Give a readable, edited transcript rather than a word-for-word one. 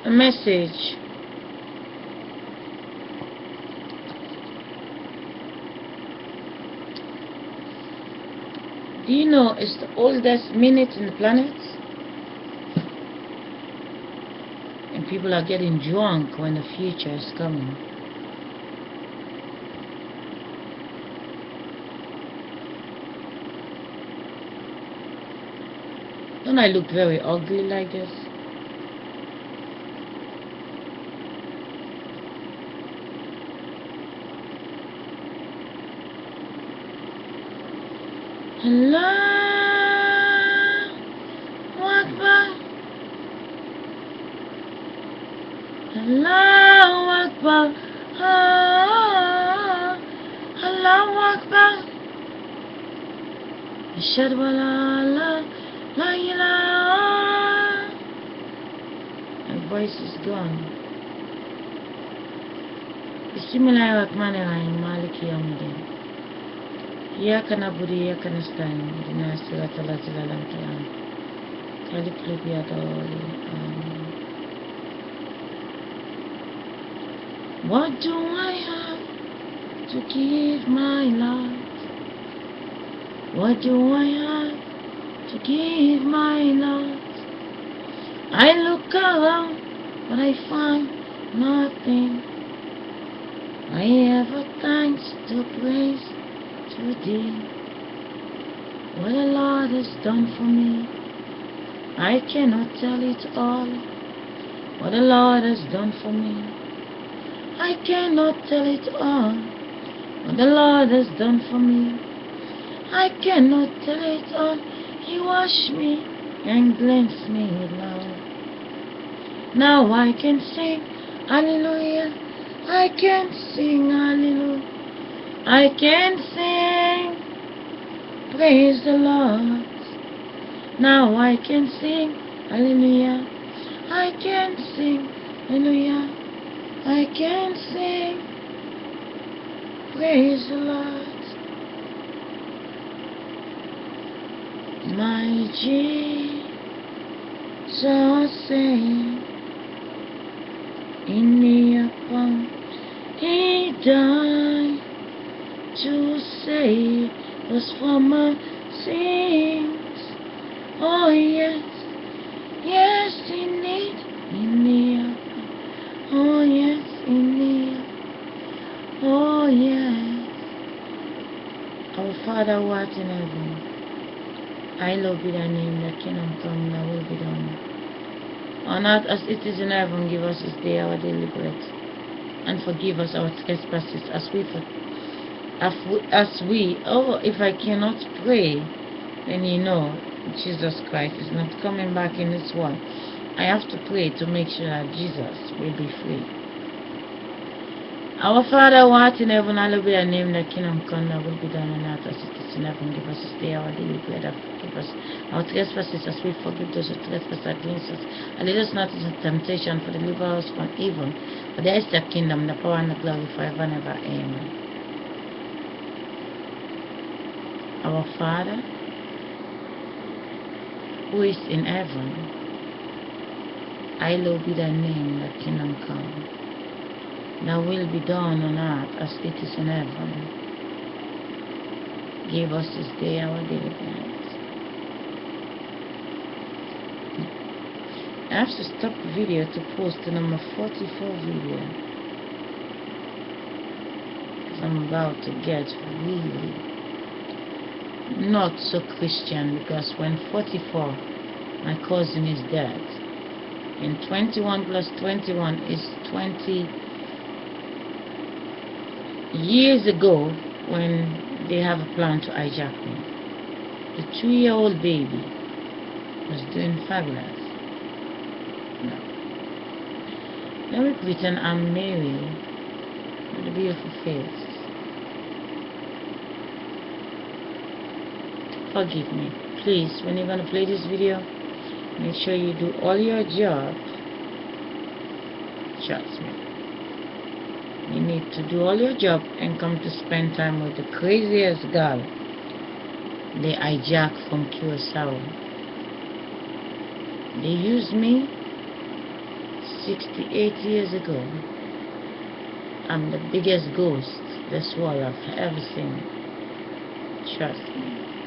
A message. Do you know it's the oldest minute in the planet? And people are getting drunk when the future is coming. Don't I look very ugly like this? Allah Akbar. Allahu Akbar. Ah, Allahu Akbar. Ashhadu an la ilaha. My voice is gone. Bismillahirrahmanirrahim. Maliki yawmiddin. Iyyaka na'budu wa iyyaka nasta'in. Ihdinas siratal ladzina an'amta 'alaihim. Ghayril maghdubi 'alaihim. What do I have to give my Lord? What do I have to give my Lord? I look around, but I find nothing. I have a thanks to praise to thee. What the Lord has done for me, I cannot tell it all. What the Lord has done for me, I cannot tell it all. What the Lord has done for me, I cannot tell it all. He washed me and cleansed me with love. Now I can sing hallelujah. I can sing hallelujah. I can sing praise the Lord. Now I can sing hallelujah. I can sing hallelujah. I can sing praise the Lord. My Jesus said, in the upon he died to save us from our sins. Oh yes, yes indeed, in the upon. Oh yes, indeed. Oh yes. Our Father who art in heaven, hallowed be thy name, thy kingdom come, thy will be done. On earth as it is in heaven, give us this day our daily bread. And forgive us our trespasses if I cannot pray, then you know Jesus Christ is not coming back in this world. I have to pray to make sure that Jesus will be free. Our Father who art in heaven, hallowed be thy name, thy kingdom come, thy will be done on earth as it is in heaven. Give us this day our daily bread, and forgive us our trespasses as we forgive those who trespass against us. And lead us not into temptation, for deliver us from evil. For there is the kingdom, the power, and the glory forever and ever. Amen. Our Father, who is in heaven, hallowed be thy name, thy kingdom come. Thy will be done on earth as it is in heaven. Give us this day our daily bread. I have to stop the video to post the number 44 video. Because I'm about to get really not so Christian, because when 44, my cousin is dead. And 21 plus 21 is 20 years ago when they have a plan to hijack me. The 2-year-old baby was doing fabulous. No. Let me pretend I'm Mary with a beautiful face. Forgive me. Please, when you're gonna play this video, make sure you do all your job. Trust me. You need to do all your job and come to spend time with the craziest girl they hijacked from Curacao. They used me, 68 years ago, I'm the biggest ghost this world have ever seen. Trust me.